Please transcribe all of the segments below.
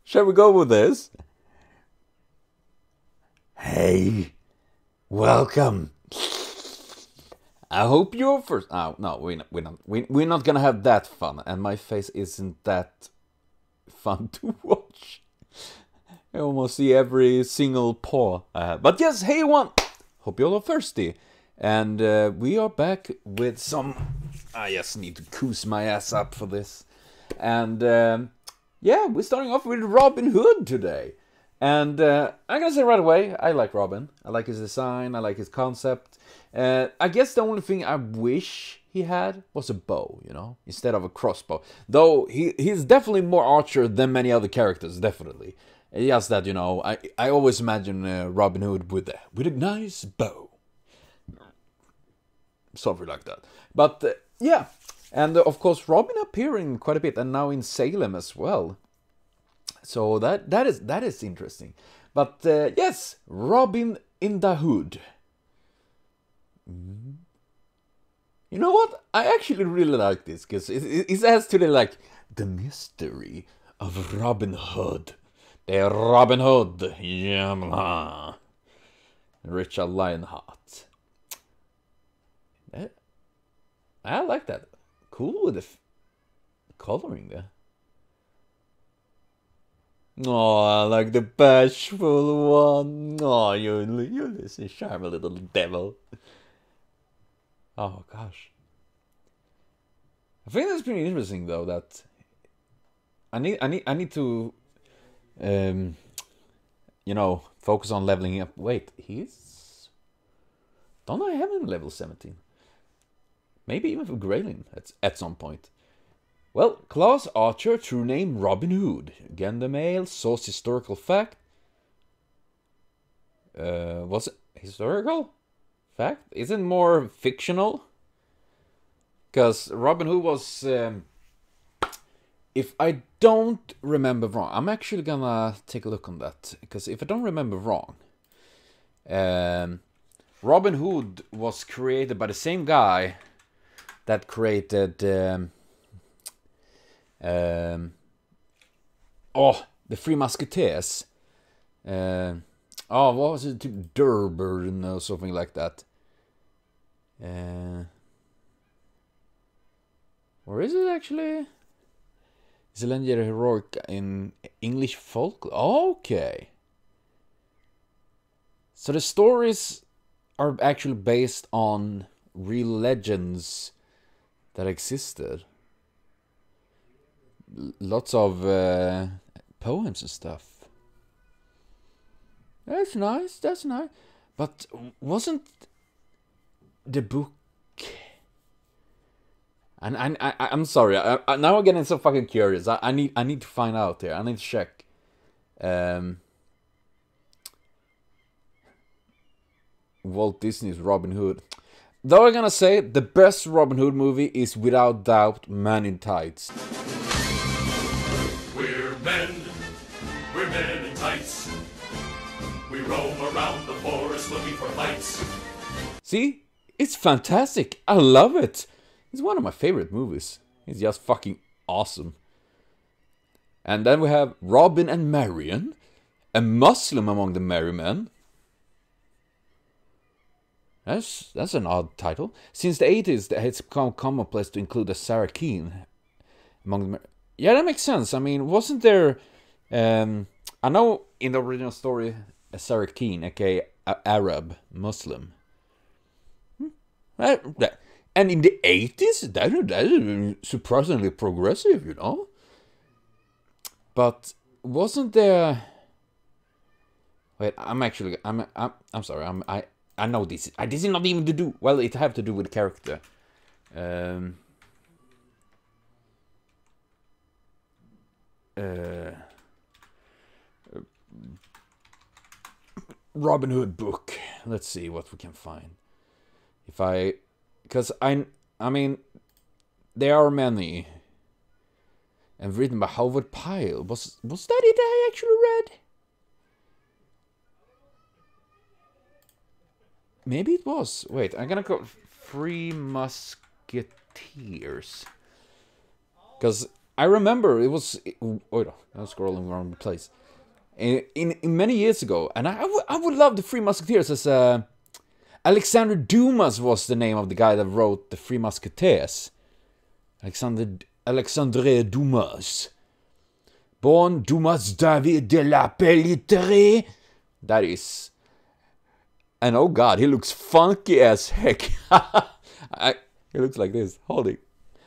Shall we go with this? Hey, welcome. I hope you're first. Oh no, we're not gonna have that fun, and my face isn't that fun to watch. I almost see every single paw I have. But yes, hey everyone. Hope you're all thirsty, and we are back with some. I just need to coos my ass up for this, and yeah, we're starting off with Robin Hood today. And I'm gonna say right away, I like Robin. I like his design, I like his concept. I guess the only thing I wish he had was a bow, you know, instead of a crossbow. Though he's definitely more archer than many other characters, definitely. It's just that, you know, I always imagine Robin Hood with a nice bow. Something like that. But yeah, and of course Robin appearing quite a bit, and now in Salem as well. So that is interesting. But yes, Robin in the Hood. You know what? I actually really like this because it has to the like the mystery of Robin Hood. The Robin Hood, yeah, Richard Lionheart. I like that. Cool with the coloring there. Oh, I like the bashful one. Oh, you're this charming little devil. Oh gosh, I think that's pretty interesting though. That I need to, you know, focus on leveling up. Wait, don't I have him level 17? Maybe even for Graylin at some point. Well, class archer, true name Robin Hood. Again, the male, source historical fact. Was it historical fact? Isn't more fictional? Because Robin Hood was, if I don't remember wrong, I'm actually gonna take a look on that. Because if I don't remember wrong, Robin Hood was created by the same guy that created the Three Musketeers. What was it? Durban or something like that. Or is it actually? It's a legendary heroic in English folk. Okay. So the stories are actually based on real legends that existed. Lots of poems and stuff. That's nice. That's nice. But wasn't the book? And I'm sorry. Now I'm getting so fucking curious. I need to find out here. I need to check. Walt Disney's Robin Hood. Though I'm gonna say the best Robin Hood movie is without doubt Man in Tights. We're men in tights. We roam around the forest looking for lights. See? It's fantastic. I love it. It's one of my favorite movies. It's just fucking awesome. And then we have Robin and Marian, a Muslim among the merry men. That's an odd title. Since the 80s, it's become commonplace to include a Sarah Keane among the. Yeah, that makes sense. I mean, wasn't there? I know in the original story, a Sarah Keane, aka Arab Muslim. And in the 80s, that is surprisingly progressive, you know. But wasn't there? Wait, I'm sorry. I know this. This is not even to do. Well, it have to do with character. Robin Hood book. Let's see what we can find. Because I mean, there are many. And written by Howard Pyle. Was that it I actually read? Maybe it was. Wait, I'm gonna go Three Musketeers. Because I remember it was... Wait, I'm scrolling around the place. In many years ago, and I would love the Three Musketeers as Alexander Dumas was the name of the guy that wrote the Three Musketeers. Alexandre Dumas. Bon Dumas David de la Pelleterie. That is... And oh god, he looks funky as heck. He looks like this. Holy...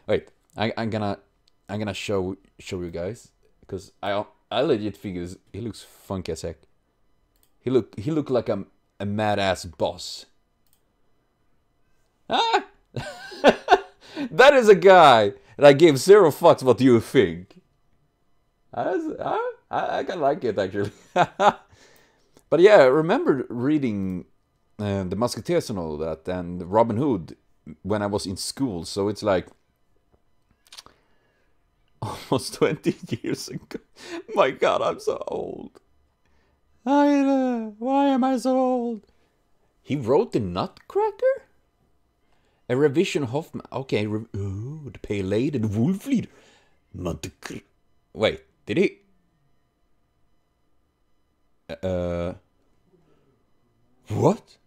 Wait, I'm gonna show you guys. Because I legit figure he looks funky as heck. He look like a mad ass boss. Ah! That is a guy that I give 0 fucks what you think. I can like it actually. But yeah, I remember reading the Musketeers and all that, and Robin Hood when I was in school. So it's like almost 20 years ago. My god, I'm so old. Why am I so old? He wrote the Nutcracker? A revision of Hoffman. Okay, the Pale Lady, the Wolf Leader. Wait, did he? What?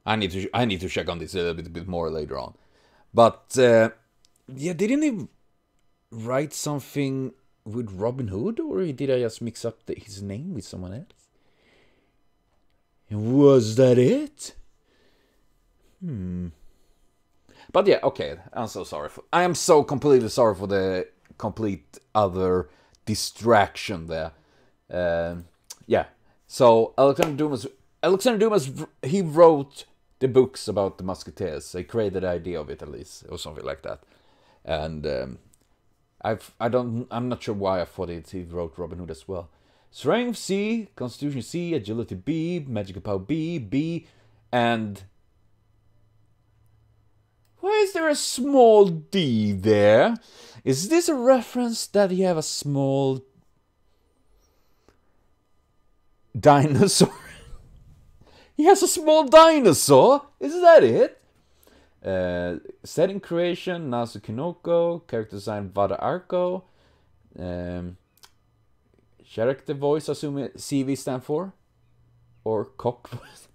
I need to check on this a little bit more later on. But yeah, didn't he write something with Robin Hood, or did I just mix up his name with someone else? Was that it? But yeah, okay. I'm so sorry. I am so completely sorry for the complete other distraction there. Yeah. So Alexander Dumas, he wrote the books about the Musketeers. He created the idea of it at least, or something like that. And I'm not sure why I thought he wrote Robin Hood as well. Strength C, Constitution C, Agility B, Magical Power B, and why is there a small D there? Is this a reference that you have a small dinosaur? He has a small dinosaur? Is that it? Setting creation, Nasu Kinoko. Character design, Vada Arco. Character voice, assume CV stand for? Or cock voice?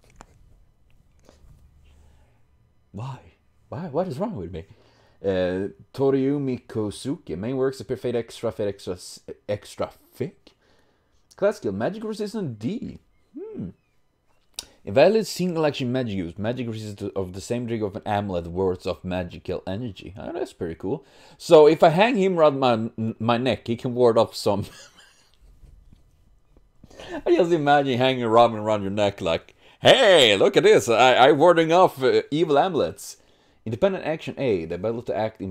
Why? What is wrong with me? Toriumi Kosuke. Main works appear fade extra thick. Class skill, magic resistant D. Invalid single action magic use. Magic resistant of the same degree of an amulet worth of magical energy. Oh, that's pretty cool. So if I hang him around my neck, he can ward off some... I just imagine hanging Robin around your neck like, hey, look at this, I'm warding off evil amulets. Independent action A, the ability to act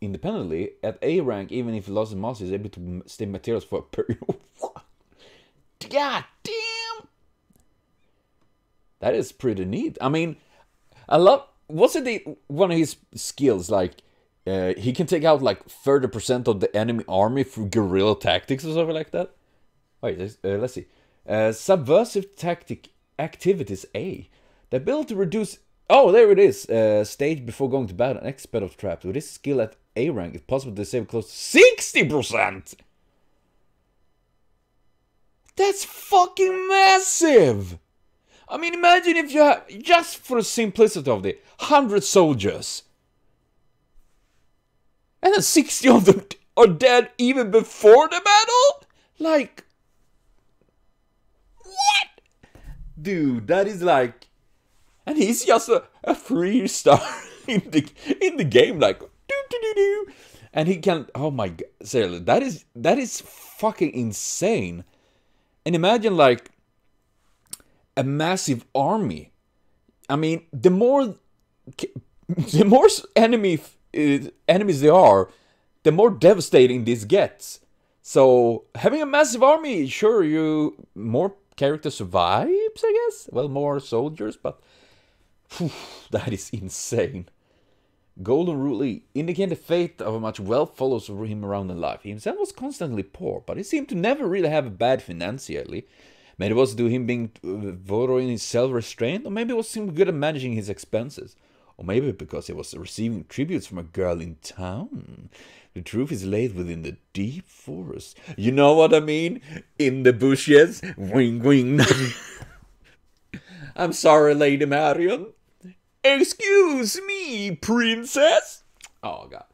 independently at A rank, even if lost in mass, is able to stay materials for a period. What? God damn! That is pretty neat. I mean, I love... What's it one of his skills? Like, he can take out like 30% of the enemy army through guerrilla tactics or something like that. Wait, let's see. Subversive tactic activities A. The ability to reduce... Oh, there it is. Stage before going to battle. Expert of traps. With this skill at A rank, it's possible to save close to 60%! That's fucking massive! I mean, imagine if you have, just for the simplicity of it, 100 soldiers. And then 60 of them are dead even before the battle? Like... What? Dude, that is like... And he's just a 3-star in the game, like... Do. And he can... Oh my god, seriously, that is fucking insane. And imagine, like... a massive army. I mean, the more enemies there are, the more devastating this gets. So having a massive army, sure, more characters survives, I guess. Well, more soldiers, but that is insane. Golden Rule E. Indicate the fate of how much wealth follows him around in life. He himself was constantly poor, but he seemed to never really have it bad financially. Maybe it was due to him being voter in his self-restraint, or maybe it was him good at managing his expenses. Or maybe because he was receiving tributes from a girl in town. The truth is laid within the deep forest. You know what I mean? In the bushes. Wing, wing. I'm sorry, Lady Marion. Excuse me, princess. Oh, God.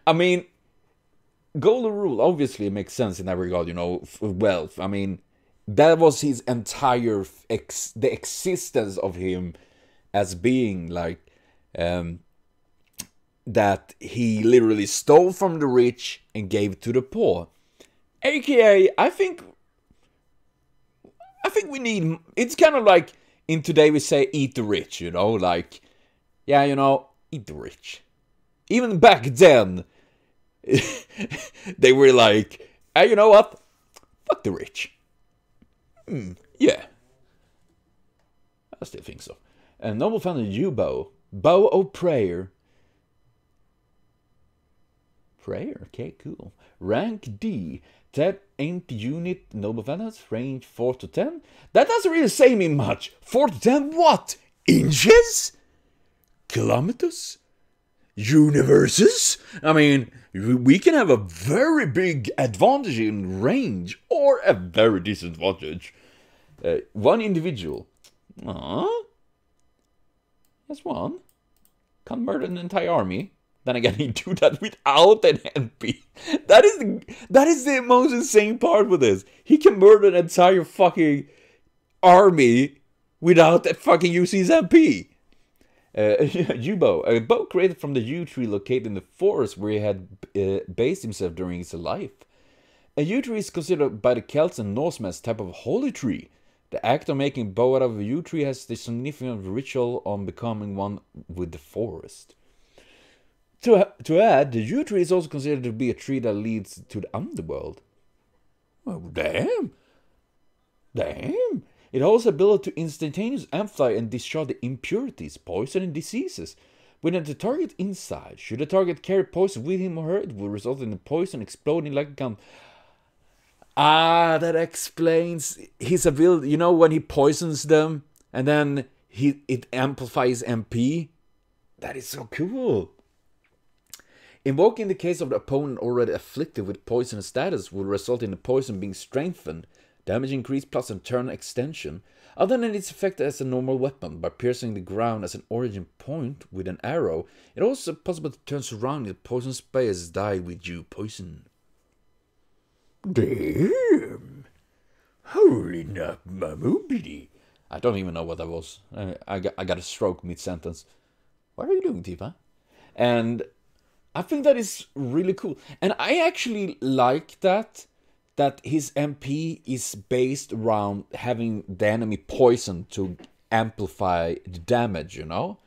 I mean, golden rule obviously makes sense in that regard, you know, wealth. I mean, that was his entire, the existence of him as being like, that he literally stole from the rich and gave to the poor. AKA, I think we need, it's kind of like, in today we say eat the rich, you know, like, yeah, you know, eat the rich. Even back then, they were like, hey, you know what? Fuck the rich. Yeah. I still think so. And Noble found a bow. Bow of prayer. Prayer? Okay, cool. Rank D. That ain't unit Noble Fantas. Range 4 to 10. That doesn't really say me much. 4 to 10 what? Inches? Kilometers? Universes? I mean, we can have a very big advantage in range, or a very disadvantage. One individual. That's one. Can't murder an entire army. Then again, he do that without an MP. That is the most insane part with this. He can murder an entire fucking army without fucking using his MP. U-bow, a bow created from the yew tree located in the forest where he had based himself during his life. A yew tree is considered by the Celts and Norsemen as a type of holy tree. The act of making a bow out of a yew tree has the significant ritual on becoming one with the forest. To add, the yew tree is also considered to be a tree that leads to the underworld. Oh, damn! Damn! It holds the ability to instantaneously amplify and discharge the impurities, poison, and diseases within the target inside. Should the target carry poison with him or her, it will result in the poison exploding like a gun. Ah, that explains his ability. You know, when he poisons them and then it amplifies MP? That is so cool. Invoking in the case of the opponent already afflicted with poison status will result in the poison being strengthened, damage increase plus a turn extension. Other than its effect as a normal weapon, by piercing the ground as an origin point with an arrow, it also is possible to turn surrounding poison spells die with you poison. Damn! Holy nut, mamoobity! I don't even know what that was. I got a stroke mid-sentence. What are you doing, Tifa? And I think that is really cool. And I actually like that his MP is based around having the enemy poisoned to amplify the damage, you know?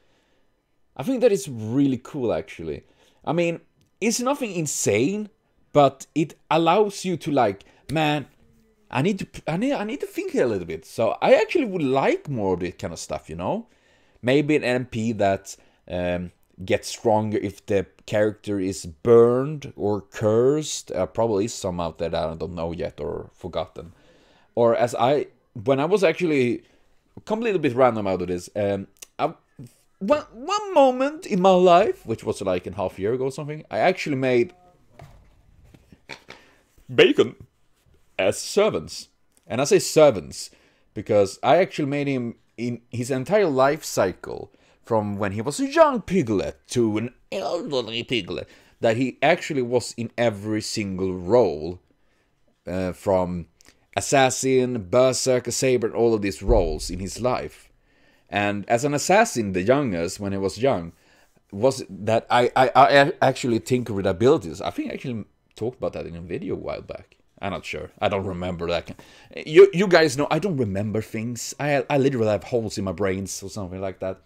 I think that is really cool, actually. I mean, it's nothing insane, but it allows you to, like, man, I need to think a little bit. So I actually would like more of this kind of stuff, you know? Maybe an MP that gets stronger if the character is burned or cursed. Probably some out there that I don't know yet or forgotten. Or when I was actually come a little bit random out of this. One moment in my life, which was like a half year ago or something, I actually made bacon as servants. And I say servants because I actually made him in his entire life cycle, from when he was a young piglet to an elderly piglet, that he actually was in every single role, from assassin, berserker, saber, all of these roles in his life. And as an assassin, the youngest, when he was young, was that I actually tinker with abilities. I think I actually talked about that in a video a while back. I'm not sure. I don't remember that. You guys know I don't remember things. I literally have holes in my brains or something like that.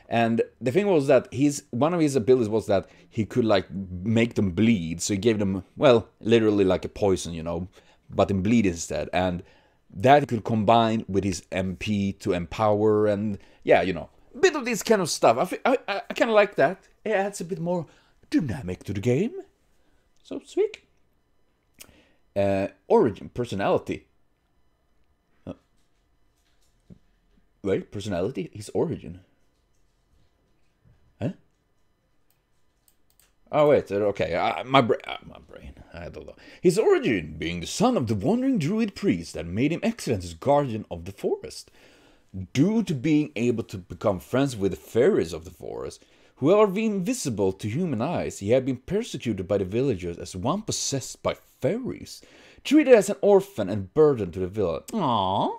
And the thing was that one of his abilities was that he could, like, make them bleed. So he gave them, well, literally like a poison, you know, but in bleed instead. And that could combine with his MP to empower, and yeah, you know, a bit of this kind of stuff. I kind of like that. It adds a bit more dynamic to the game, so to speak. Origin, personality. Wait, personality? His origin. Huh? Oh wait, okay, my brain, I don't know. His origin being the son of the wandering druid priest that made him excellent as guardian of the forest. Due to being able to become friends with the fairies of the forest, who are invisible to human eyes, he had been persecuted by the villagers as one possessed by fairies, treated as an orphan and burden to the village. Aww.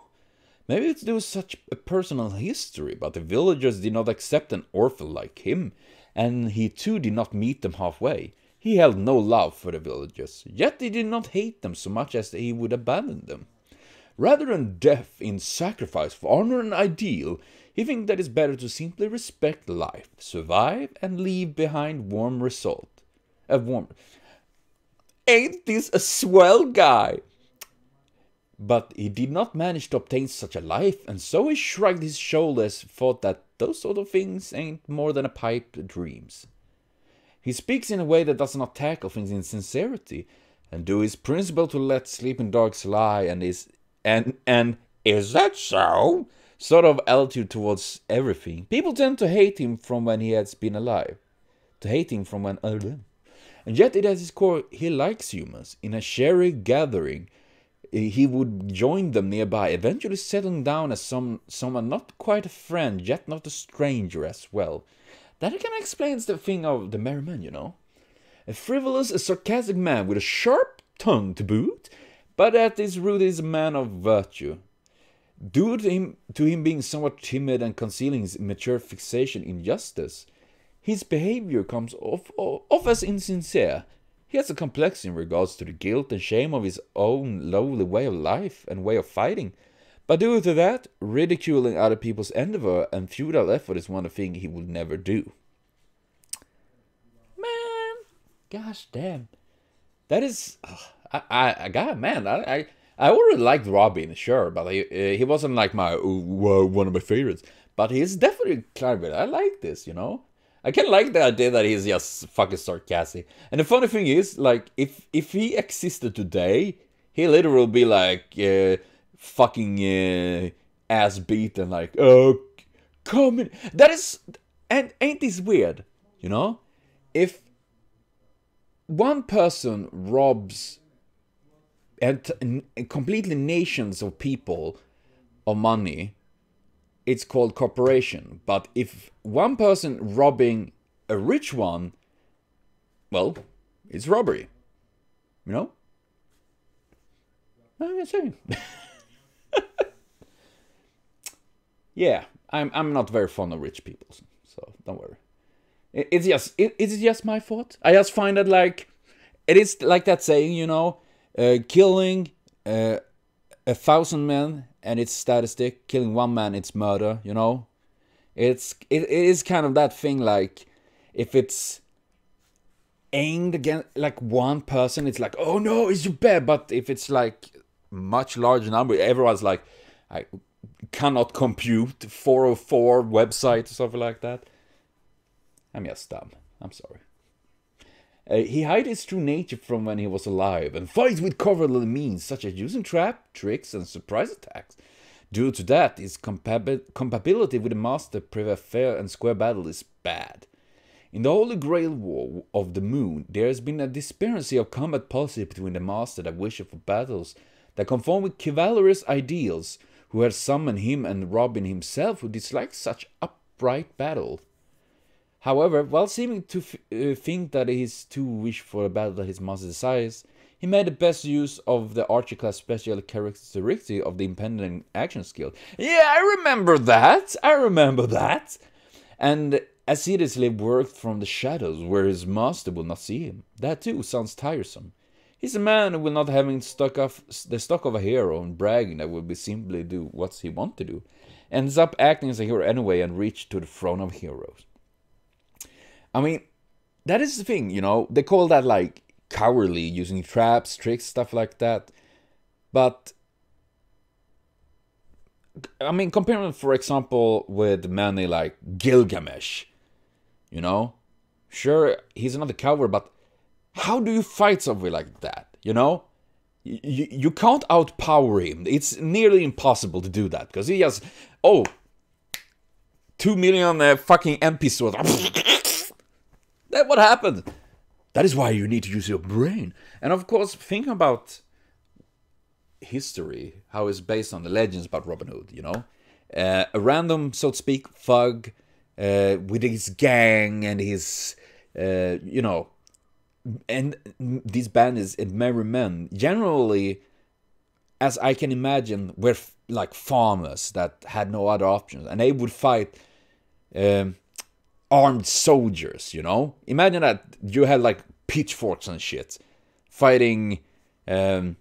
Maybe it's due to such a personal history, but the villagers did not accept an orphan like him, and he too did not meet them halfway. He held no love for the villagers, yet he did not hate them so much as he would abandon them. Rather than death in sacrifice for honor and ideal, he thinks that it's better to simply respect life, survive, and leave behind warm result. Ain't this a swell guy? But he did not manage to obtain such a life, and so he shrugged his shoulders, thought that those sort of things ain't more than a pipe dreams. He speaks in a way that does not tackle things in sincerity, and do his principle to let sleeping dogs lie, and is that so? Sort of attitude towards everything. People tend to hate him from when he has been alive. To hate him from when and yet at his core he likes humans. In a sharing gathering, he would join them nearby, eventually settling down as someone not quite a friend, yet not a stranger as well. That kind of explains the thing of the merry man, you know. A frivolous, a sarcastic man with a sharp tongue to boot, but at his root is a man of virtue. Due to him being somewhat timid and concealing his immature fixation in justice, his behavior comes off as insincere. He has a complex in regards to the guilt and shame of his own lowly way of life and way of fighting. But due to that, ridiculing other people's endeavor and futile effort is one thing he would never do. Man, gosh damn. That is... I already liked Robin, sure, but he wasn't like one of my favorites. But he's definitely clever. I like this, you know? I kind of like the idea that he's just fucking sarcastic. And the funny thing is, like, if he existed today, he literally would be like, fucking ass beaten, like, oh, come in. That is, and ain't this weird, you know? If one person robs and completely nations of people of money, it's called corporation. But if one person robbing a rich one, well, it's robbery. You know? I'm saying. Yeah, I'm not very fond of rich people, so don't worry. It's just my thought. I just find that, like, it is like that saying, you know, killing 1,000 men and it's statistic, killing one man it's murder, you know. It is kind of that thing, like, if it's aimed against like one person, it's like, oh no, it's you bad. But if it's like much larger number, everyone's like, I cannot compute 404 website or something like that. I'm just dumb. I'm sorry. He hides his true nature from when he was alive and fights with cowardly means such as using trap, tricks and surprise attacks. Due to that, his compatibility with the master prevent fair and square battle is bad. In the Holy Grail War of the Moon, there has been a disparity of combat policy between the master that wishes for battles that conform with chivalrous ideals, who had summoned him, and Robin himself, who disliked such upright battle. However, while seeming to think that he is too wish for a battle that his master desires, he made the best use of the Archer class special characteristic of the impending action skill. Yeah, I remember that! And assiduously worked from the shadows where his master will not see him. That too sounds tiresome. He's a man who will not having the stock of a hero and bragging that will be simply do what he wants to do. Ends up acting as a hero anyway and reach to the throne of heroes. I mean, that is the thing, you know, they call that like cowardly, using traps, tricks, stuff like that. But, I mean, comparing, for example, with many like Gilgamesh, you know, sure, he's not a coward, but how do you fight somebody like that, you know? You can't outpower him. It's nearly impossible to do that, because he just, oh, 2 million fucking MP swords. That's what happened. That is why you need to use your brain. And of course, think about history, how it's based on the legends about Robin Hood, you know? A random, so to speak, thug with his gang and his, you know, and these bandits and merry men, generally, as I can imagine, were like farmers that had no other options. And they would fight armed soldiers, you know? Imagine that you had like pitchforks and shit fighting armed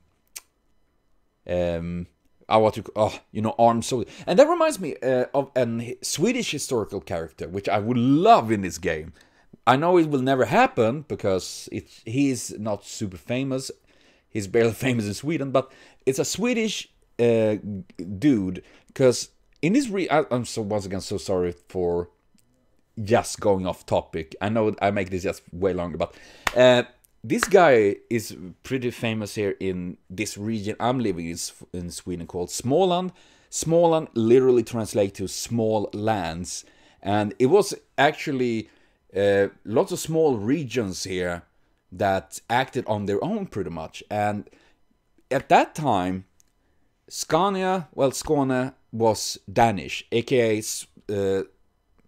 soldiers. And that reminds me of a Swedish historical character which I would love in this game. I know it will never happen because he's not super famous. He's barely famous in Sweden, but it's a Swedish dude. Because in this I'm once again so sorry for just going off topic. I know I make this just way longer, but this guy is pretty famous here in this region I'm living in Sweden called Småland. Småland literally translates to small lands, and it was actually lots of small regions here that acted on their own pretty much. And at that time, Skåne was Danish, aka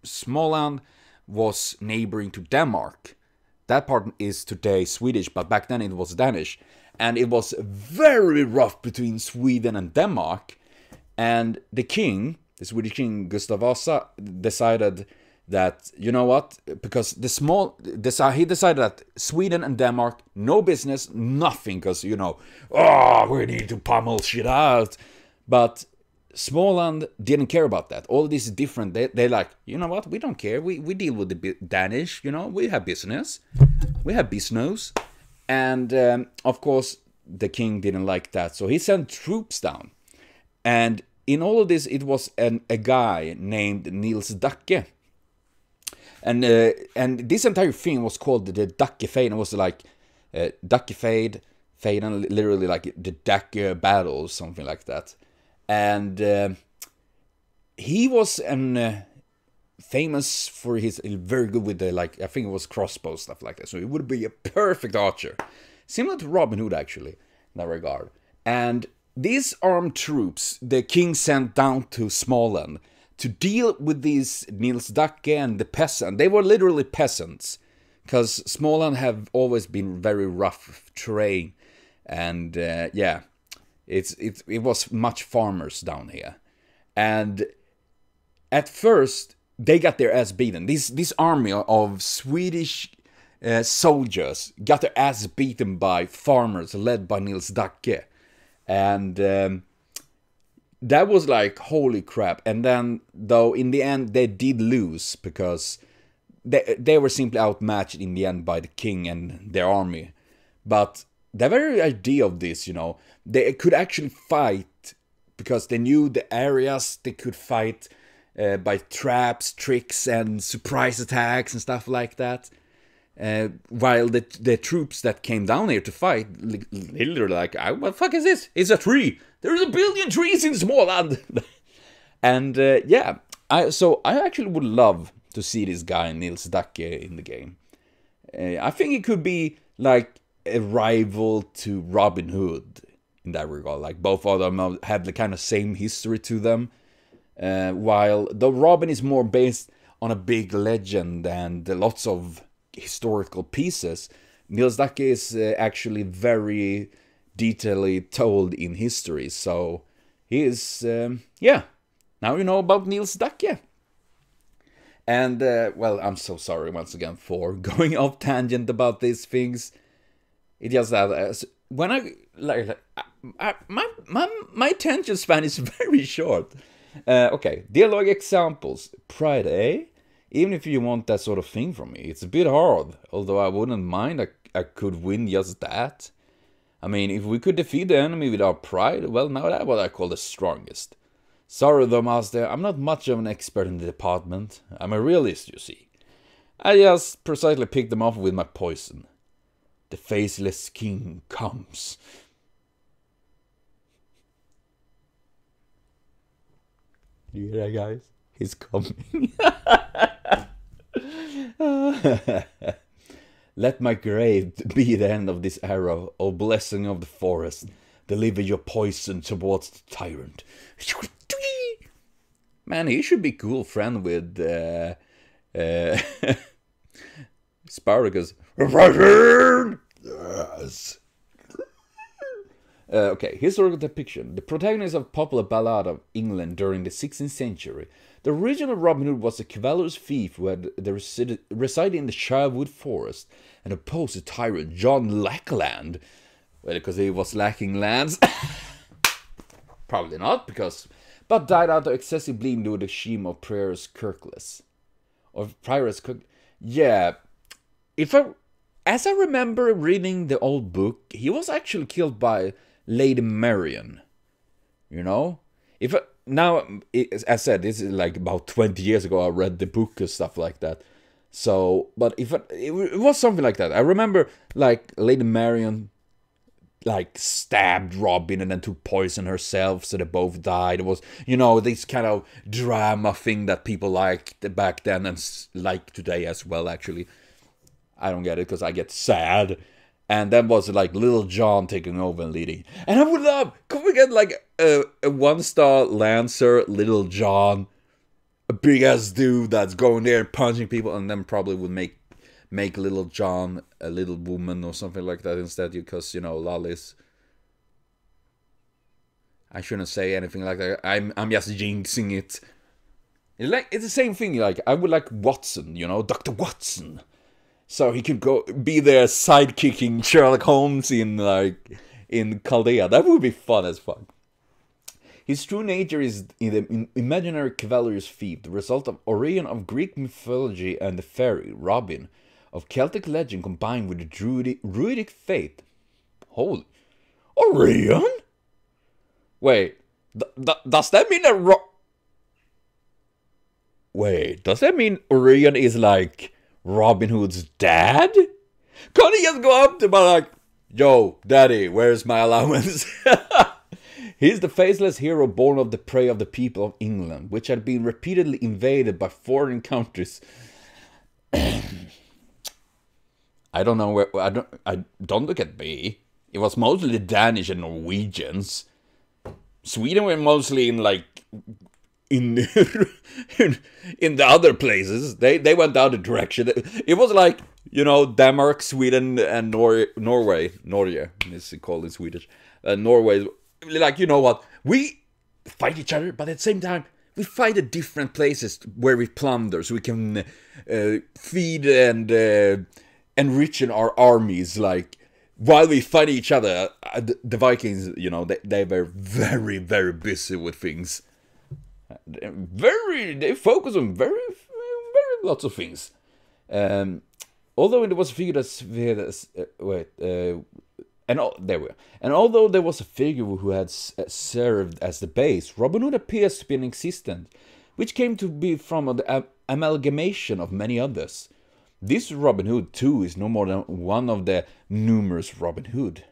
Småland was neighboring to Denmark. That part is today Swedish, but back then it was Danish. And it was very rough between Sweden and Denmark. And the Swedish king Gustav Vasa, decided that, you know what, because he decided that Sweden and Denmark, no business, nothing, because, you know, we need to pummel shit out. But Småland didn't care about that. All this is different. They're like, you know what, we don't care. We deal with the Danish, you know, we have business. We have business. And, of course, the king didn't like that. So he sent troops down. And in all of this, it was a guy named Nils Dacke. And this entire thing was called the Dackefeiden. It was like Dackefeid, literally like the Dacke battle, something like that. And he was famous for his very good with the, like, I think it was crossbow stuff like that. So he would be a perfect archer, similar to Robin Hood actually in that regard. And these armed troops the king sent down to Småland to deal with these Nils Dacke and the peasant. They were literally peasants, because Småland have always been very rough terrain, and yeah, it was much farmers down here. And at first they got their ass beaten. This army of Swedish soldiers got their ass beaten by farmers led by Nils Dacke, and that was like, holy crap. And then, though, in the end, they did lose because they were simply outmatched in the end by the king and their army. But the very idea of this, you know, they could actually fight because they knew the areas. They could fight by traps, tricks, and surprise attacks and stuff like that. While the troops that came down here to fight, literally like, what the fuck is this? It's a tree! There's a billion trees in Småland! And yeah, I actually would love to see this guy, Nils Dacke, in the game. I think it could be like a rival to Robin Hood in that regard. Like, both of them have the kind of same history to them. While the Robin is more based on a big legend and lots of historical pieces, Nils Dacke is actually very detailedly told in history. So he is, yeah, now you know about Nils Dacke. And well, I'm so sorry once again for going off tangent about these things. It just that when my attention span is very short. Okay, dialogue examples. Pride, eh? Even if you want that sort of thing from me, it's a bit hard. Although I wouldn't mind, I could win just that. I mean, if we could defeat the enemy with our pride, well, now that's what I call the strongest. Sorry though, master, I'm not much of an expert in the department. I'm a realist, you see. I just precisely picked them off with my poison. The faceless king comes. You hear that, guys? He's coming. Let my grave be the end of this arrow, O blessing of the forest. Deliver your poison towards the tyrant. Man, he should be cool friend with Spartacus. Yes. Okay, historical depiction. The protagonist of popular ballad of England during the 16th century. The original Robin Hood was a chivalrous thief who had resided in the Sherwood Forest and opposed the tyrant John Lackland. Well, because he was lacking lands. Probably not, but died out of excessive bleeding due to the shame of Prioress Kirkless. Yeah. As I remember reading the old book, he was actually killed by Lady Marion. You know? As I said, this is like about 20 years ago I read the book and stuff like that. So, but it was something like that. I remember, like, Lady Marion, like, stabbed Robin and then took poison herself, so they both died. It was, this kind of drama thing that people liked back then and like today as well, actually. I don't get it because I get sad. And then was like Little John taking over and leading. And I would love, could we get like a 1-star Lancer, Little John, a big ass dude that's going there and punching people, and then probably would make Little John a little woman or something like that instead, because lollies. I shouldn't say anything like that. I'm just jinxing it. It's the same thing. Like, I would like Watson, Dr. Watson. So he could be there sidekicking Sherlock Holmes in Chaldea. That would be fun as fuck. His true nature is in the imaginary chivalrous thief, the result of Orion of Greek mythology and the fairy, Robin, of Celtic legend combined with the druidic faith. Holy... Orion? Wait, does that mean that Wait, does that mean Orion is like Robin Hood's dad? Can't he just go up to like, yo, daddy, where's my allowance? He's the faceless hero born of the prey of the people of England, which had been repeatedly invaded by foreign countries. I don't know where. I don't look at me. It was mostly the Danish and Norwegians. Sweden were mostly in in the other places. They went the other direction. It was like, Denmark, Sweden, and Norway. Norge is called in Swedish. Norway, like, you know what? We fight each other, but at the same time, we fight at different places where we plunder, so we can feed and enrich our armies. Like, while we fight each other, the Vikings, they were very, very busy with things. They focus on very, very lots of things. Although it was figured as and although there was a figure who had served as the base, Robin Hood appears to be inexistent, which came to be from the amalgamation of many others. This Robin Hood, too, is no more than one of the numerous Robin Hood.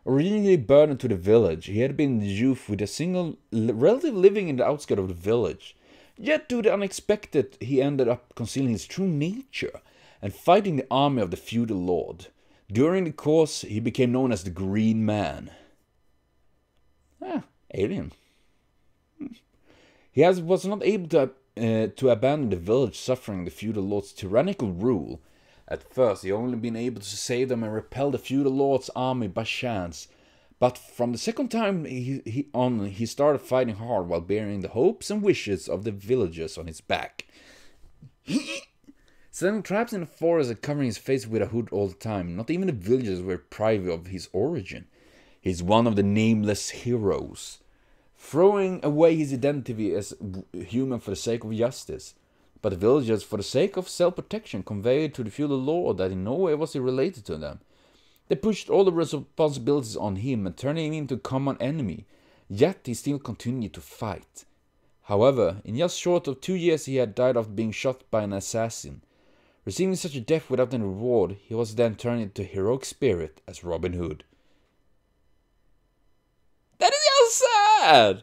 Originally burdened to the village, he had been in youth with a single relative living in the outskirts of the village. Yet, due to the unexpected, he ended up concealing his true nature and fighting the army of the feudal lord. During the course, he became known as the Green Man. Alien. He was not able to abandon the village, suffering the feudal lord's tyrannical rule. At first, he only been able to save them and repel the feudal lord's army by chance. But from the second time he started fighting hard while bearing the hopes and wishes of the villagers on his back. Standing trapped in the forest and covering his face with a hood all the time, not even the villagers were privy of his origin. He's one of the nameless heroes, throwing away his identity as human for the sake of justice. But the villagers, for the sake of self-protection, conveyed to the feudal lord that in no way was he related to them. They pushed all the responsibilities on him and turned him into a common enemy, yet he still continued to fight. However, in just short of 2 years he had died after being shot by an assassin. Receiving such a death without any reward, he was then turned into heroic spirit as Robin Hood. That is just sad!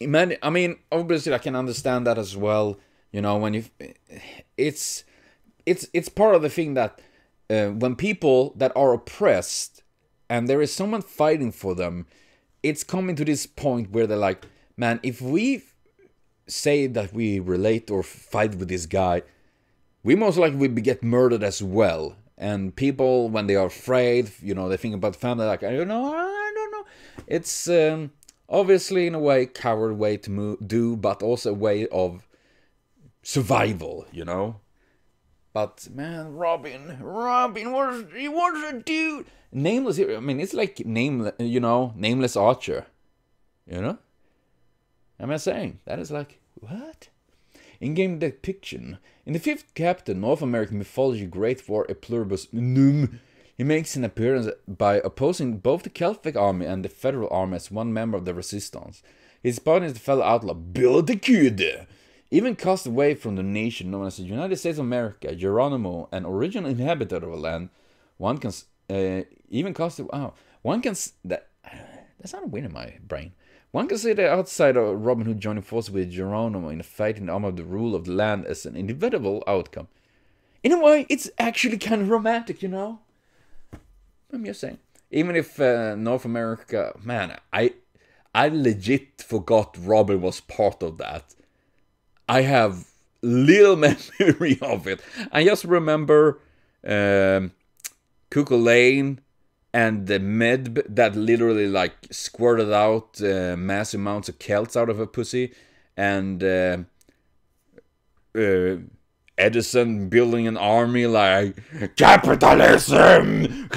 Man, I mean, obviously I can understand that as well. You know, when you, it's it's part of the thing that when people that are oppressed and there is someone fighting for them, it's coming to this point where they're like, man, if we say that we relate or fight with this guy, we most likely will get murdered as well. And people, when they are afraid, you know, they think about family, like, I don't know. It's obviously, in a way, coward way to do, but also a way of survival, you know? But, man, Robin, he was a dude. Nameless, I mean, it's like, Nameless Archer, you know? Am I saying? That is like, what? In-game depiction. In the 5th chapter, North American mythology Great War A Pluribus Num, he makes an appearance by opposing both the Celtic army and the Federal army as one member of the Resistance. His partner is the fellow outlaw Bill the Kid. Even cast away from the nation known as the United States of America, Geronimo, an original inhabitant of the land, one can even cast it. Wow, one can that's not a win in my brain. One can say that outside of Robin Hood joining forces with Geronimo in a fight in the arm of the rule of the land as an inevitable outcome. In a way, it's actually kind of romantic, you know? I'm just saying. Even if North America, man, I legit forgot Robin was part of that. I have little memory of it. I just remember Cuckoo Lane and the med that literally like squirted out massive amounts of Celts out of her pussy, and Edison building an army like capitalism.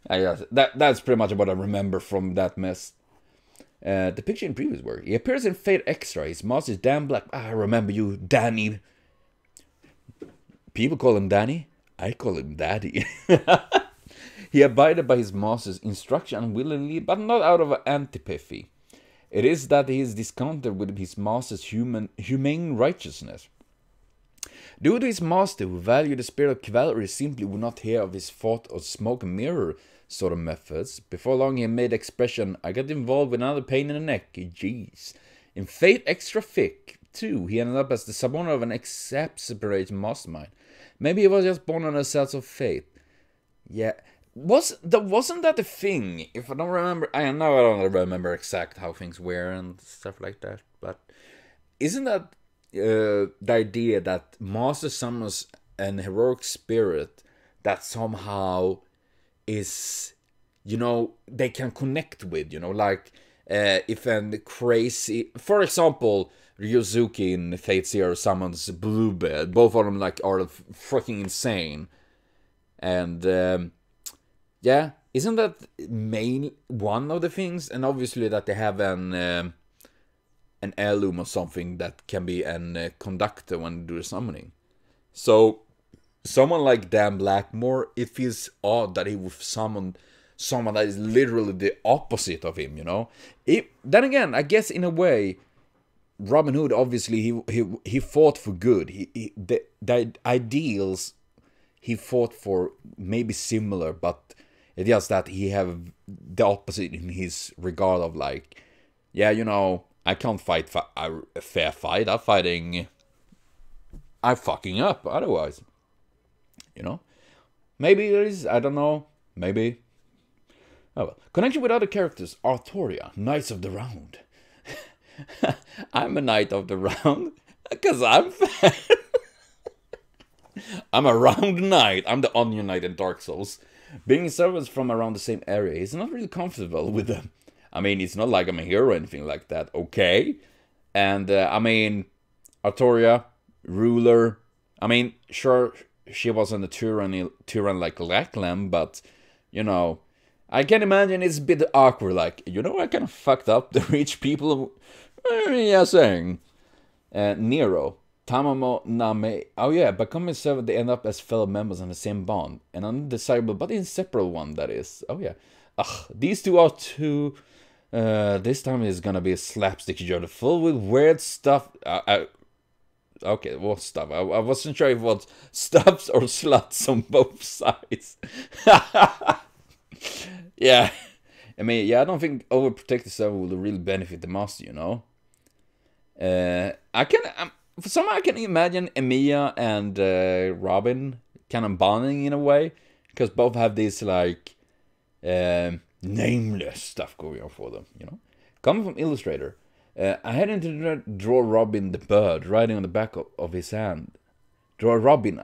That's pretty much what I remember from that mess. The picture in previous work. He appears in Fate Extra. His master is Dan Black. I remember you, Danny. People call him Danny. I call him Daddy. He abided by his master's instruction unwillingly, but not out of antipathy. It is that he is discontented with his master's humane righteousness. Due to his master, who valued the spirit of cavalry, simply would not hear of his thought or smoke and mirror sort of methods. Before long, he made the expression, I got involved with another pain in the neck. Jeez. In Fate Extra Thick, too, he ended up as the subordinate of an exasperated mastermind. Maybe he was just born on a sense of fate. Yeah. Wasn't that the thing? If I don't remember, I know I don't remember exact how things were and stuff like that, but isn't that the idea that Master summons an heroic spirit that somehow is, you know, they can connect with, you know, like if a crazy, for example, Ryuzuki in Fate Zero summons Bluebird, both of them like are freaking insane, and yeah, isn't that main one of the things? And obviously that they have an heirloom or something that can be an conductor when they do the summoning. So someone like Dan Blackmore, it feels odd that he would summon someone that is literally the opposite of him, you know? Then again, I guess in a way, Robin Hood, obviously, he fought for good. The ideals he fought for may be similar, but it's just that he have the opposite in his regard of like, yeah, you know, I can't fight a fair fight. I'm fucking up otherwise. You know? Maybe there is, I don't know. Maybe. Oh well. Connection with other characters. Artoria, Knights of the Round. I'm a Knight of the Round because I'm fat. I'm a round knight. I'm the Onion Knight in Dark Souls. Being servants from around the same area, he's not really comfortable with them. I mean, it's not like I'm a hero or anything like that, okay? And, I mean, Artoria, ruler. I mean, sure, she wasn't a tyrann like Lackland, but, you know, I can imagine it's a bit awkward, like, you know, I kind of fucked up the rich people. Yeah, saying. Nero. Tamamo Name. Oh yeah, by coming servant they end up as fellow members in the same bond. An undesirable but inseparable one, that is. Oh yeah. Ugh, these two are two... this time is gonna be a slapstick journey full with weird stuff. Okay, what stuff? I wasn't sure if it was stuffs or sluts on both sides. Yeah. I mean, yeah, I don't think overprotective server will really benefit the master, you know. For some I can imagine Emilia and Robin kind of bonding in a way, because both have this like nameless stuff going on for them, you know. Coming from Illustrator, I had to draw Robin the bird riding on the back of his hand. Draw Robin,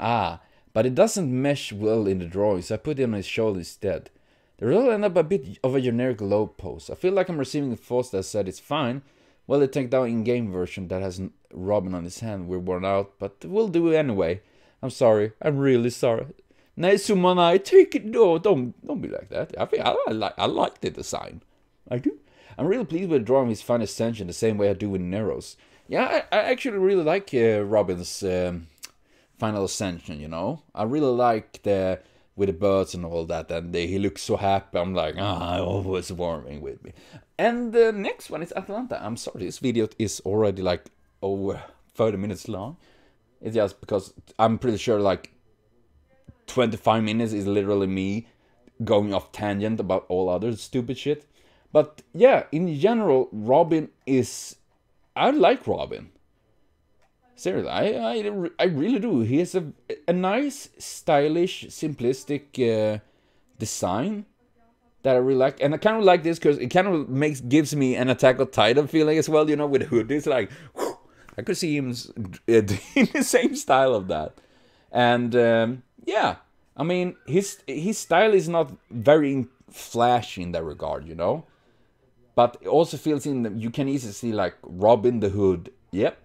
but it doesn't mesh well in the drawing, so I put it on his shoulder instead. The result ended up a bit of a generic low pose. I feel like I'm receiving a thoughts that said it's fine. Well, the takedown in-game version that has Robin on his hand we're worn out, but we'll do it anyway. I'm sorry. I'm really sorry. Nej, Sumanai, take it. No, don't be like that. I think I like the design. I do. I'm really pleased with drawing his fine ascension the same way I do with Nero's. Yeah, I actually really like Robin's final ascension, you know. I really like the with the birds and all that, and he looks so happy. I'm like, always warming with me. And the next one is Atalante. I'm sorry, this video is already like over 30 minutes long. It's just because I'm pretty sure like 25 minutes is literally me going off tangent about all other stupid shit. But yeah, in general, Robin is... I like Robin. Seriously, I really do. He has a nice, stylish, simplistic design that I really like. And I kind of like this because it kind of gives me an Attack on Titan feeling as well, you know, with hoodies. Like, whew, I could see him in the same style of that. And yeah, I mean, his style is not very flashy in that regard, you know. But it also feels you can easily see like Robin the Hood. Yep.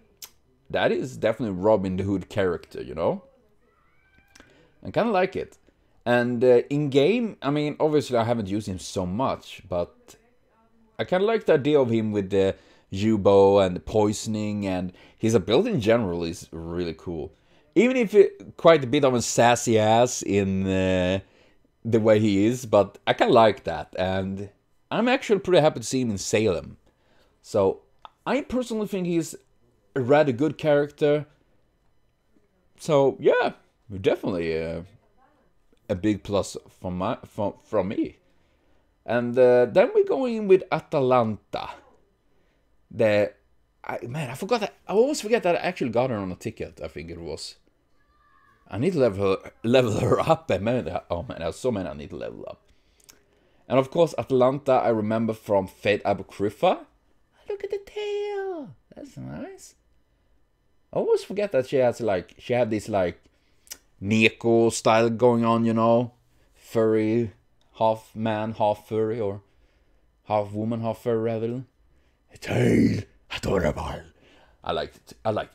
That is definitely Robin the Hood character, you know? I kind of like it. And in-game, I mean, obviously I haven't used him so much, but I kind of like the idea of him with the U-bow and the poisoning, and his ability in general is really cool. Even if it quite a bit of a sassy ass in the way he is, but I kind of like that. And I'm actually pretty happy to see him in Salem. So I personally think he's a rather good character. So yeah, definitely a big plus from me. And then we go in with Atalanta. I forgot that. I always forget that I actually got her on a ticket. I think it was. I need to level her up. Oh man, there's so many I need to level up. And of course, Atalanta I remember from Fate Apocrypha. Look at the tail. That's nice. I always forget that she had this like Neko style going on, you know, furry, half man, half furry, or half woman, half furry rather. A tail, adorable. I like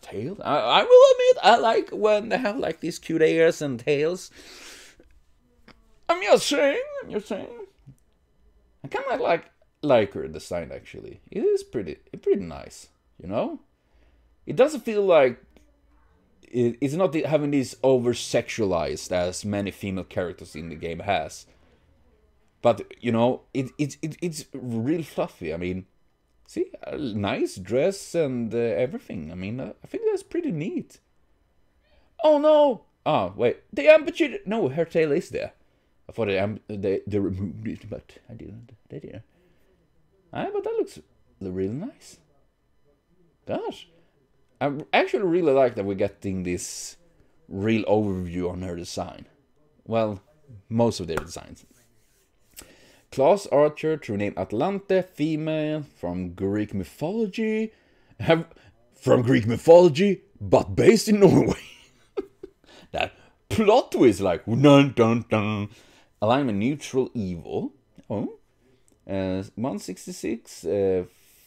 tail. I will admit, I like when they have like these cute ears and tails. I'm just saying. I kind of like her design actually. It is pretty nice, you know. It doesn't feel like it's not having this over-sexualized as many female characters in the game has. But, you know, it's really fluffy. I mean, see, a nice dress and everything. I mean, I think that's pretty neat. Oh, no! Oh, wait. They amputated... No, her tail is there. I thought they removed it, but I didn't. They didn't. But that looks really nice. Gosh. I actually really like that we're getting this real overview on her design. Well, most of their designs. Class Archer, true name Atalante, female, from Greek mythology. From Greek mythology, but based in Norway. That plot twist, like, dun dun dun. Alignment neutral evil. Oh. 166,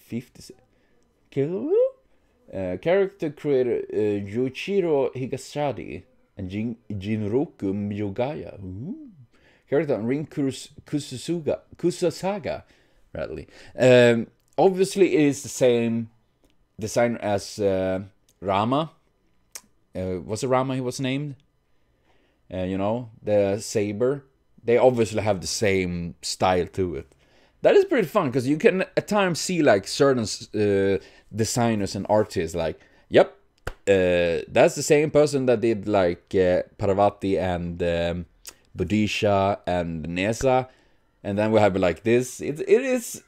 56. Character creator Yuichiro Higashadi and Jinroku Miyogaya. Character Rin Kusasaga, rather. Obviously, it is the same designer as Rama. Was it Rama he was named? You know, the saber. They obviously have the same style to it. That is pretty fun, because you can at times see like certain designers and artists like, yep, that's the same person that did like Parvati and Bodhisha and Nesa. and then we have like this. It is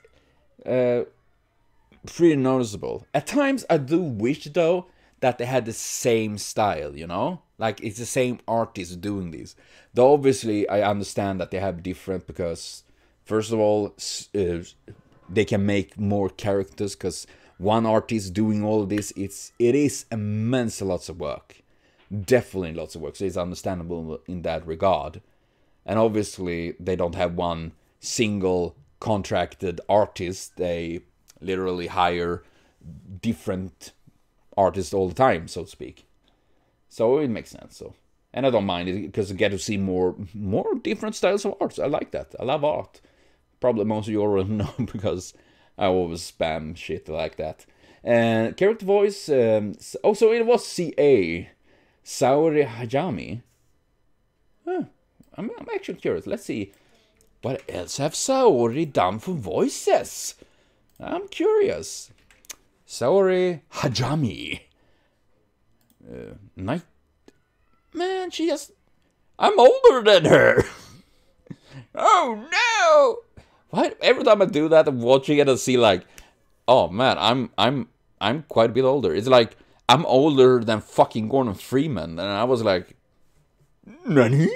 pretty noticeable. At times, I do wish though that they had the same style, you know, like it's the same artist doing these. Though obviously, I understand that they have different because, first of all, they can make more characters because one artist doing all of this, it is immense lots of work. Definitely lots of work, so it's understandable in that regard. And obviously, they don't have one single contracted artist. They literally hire different artists all the time, so to speak. So it makes sense. So, and I don't mind it because I get to see more different styles of art. I like that. I love art. Probably most of you already know because I always spam shit like that. And character voice. Also, it was CA. Saori Hajami. Huh. I'm actually curious. Let's see. What else have Saori done for voices? I'm curious. Saori Hajami. Man, she has... I'm older than her. Oh no! Why? Every time I do that, I'm watching it and see like, oh man, I'm quite a bit older. It's like I'm older than fucking Gordon Freeman, and I was like, Nani?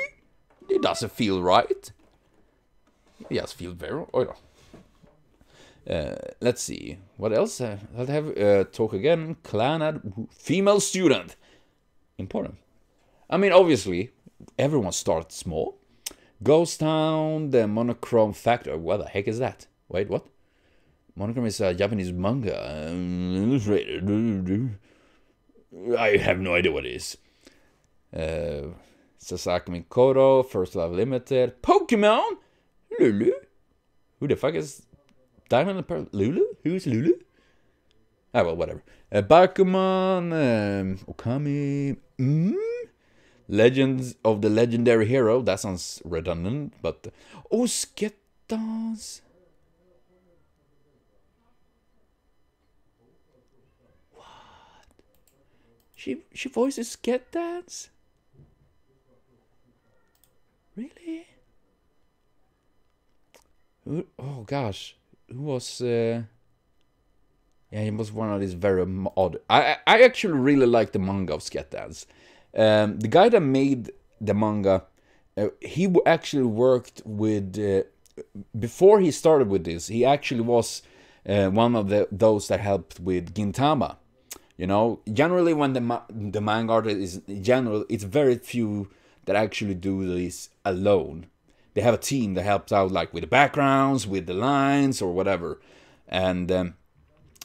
It doesn't feel right. It just feels very... Oh, yeah. Let's see. What else? I'll have talk again. Clanad female student. Important. I mean, obviously, everyone starts small. Ghost Town, the Monochrome Factor. What the heck is that? Wait, what? Monochrome is a Japanese manga. I have no idea what it is. Sasaki Mikoto, First Love Limited, Pokemon, Lulu. Who the fuck is Diamond and Pearl? Lulu? Who's Lulu? Ah, well, whatever. Bakuman, Okami, Legends of the Legendary Hero. That sounds redundant, but oh, Skettans. What? She voices Skettans? Really? Oh gosh, who was? Yeah, he was one of these very odd. I actually really like the manga of Skettans. The guy that made the manga, he actually worked with. Before he started with this, he actually was one of those that helped with Gintama. You know, generally when the manga artist is general, it's very few that actually do this alone. They have a team that helps out like with the backgrounds, with the lines or whatever. And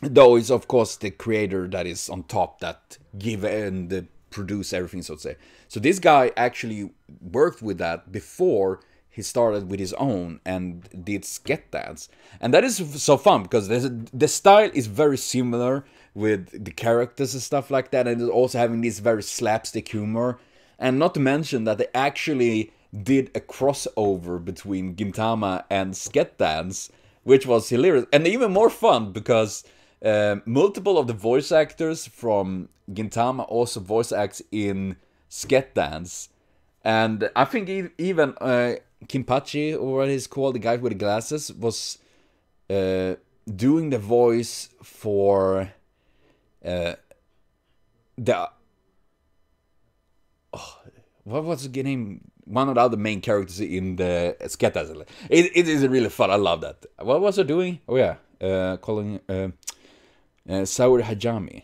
though it's of course the creator that is on top that give and produce everything, so to say. So this guy actually worked with that before he started with his own and did Skettans. And that is so fun because the style is very similar with the characters and stuff like that. And it's also having this very slapstick humor. And not to mention that they actually did a crossover between Gintama and Skettans, which was hilarious. And even more fun because multiple of the voice actors from Gintama also voice acts in Skettans. And I think even Kimpachi, or what he's called, the guy with the glasses, was doing the voice for the... what was the name? One of the other main characters in the Skettans. It is really fun. I love that. What was I doing? Oh yeah, calling Saori Hajami.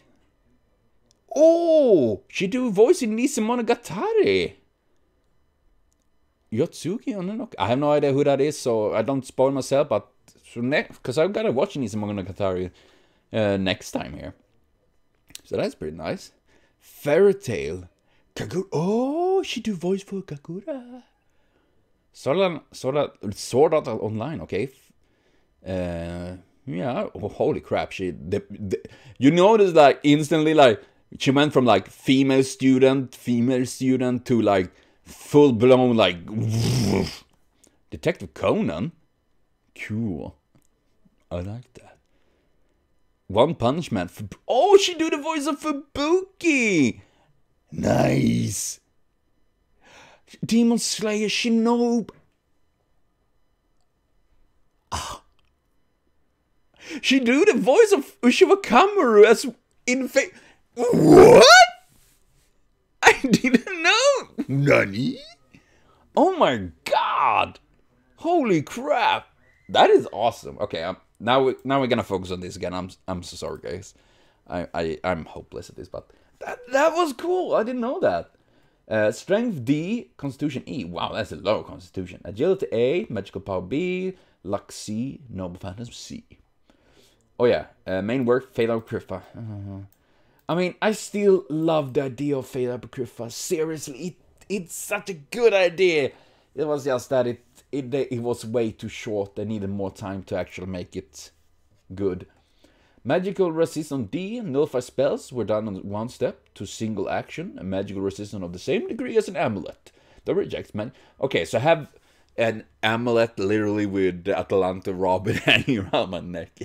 Oh, she do voice in Nise Monogatari. Yotsuki Ononoke. I have no idea who that is, so I don't spoil myself. But because I've got to watch Nise Monogatari next time here, so that's pretty nice. Fairy Tail. Kagura. Oh, she do voice for Kagura. Sword Art Online. Okay. Yeah. Oh, holy crap! You notice like instantly, like she went from like female student to like full blown like Detective Conan. Cool. I like that. One Punch Man. Oh, she do the voice of Fubuki. Nice. Demon Slayer Shinobi. She do the voice of Uchiwa Kamaru as in What? I didn't know. Nani? Oh my god! Holy crap! That is awesome. Okay, now we're gonna focus on this again. I'm so sorry, guys. I'm hopeless at this, but that was cool. I didn't know that. Strength D, Constitution E. Wow, that's a low Constitution. Agility A, Magical Power B, Luck C, Noble Phantasm C. Oh yeah, main work, Fatal Apocrypha. I mean, I still love the idea of Fatal Apocrypha. Seriously, it's such a good idea. It was just that it was way too short. They needed more time to actually make it good. Magical resist on D, nullify spells were done on one step to single action. A magical resistance of the same degree as an amulet. The rejects man. Okay, so I have an amulet literally with the Atalante Robin hanging around my neck.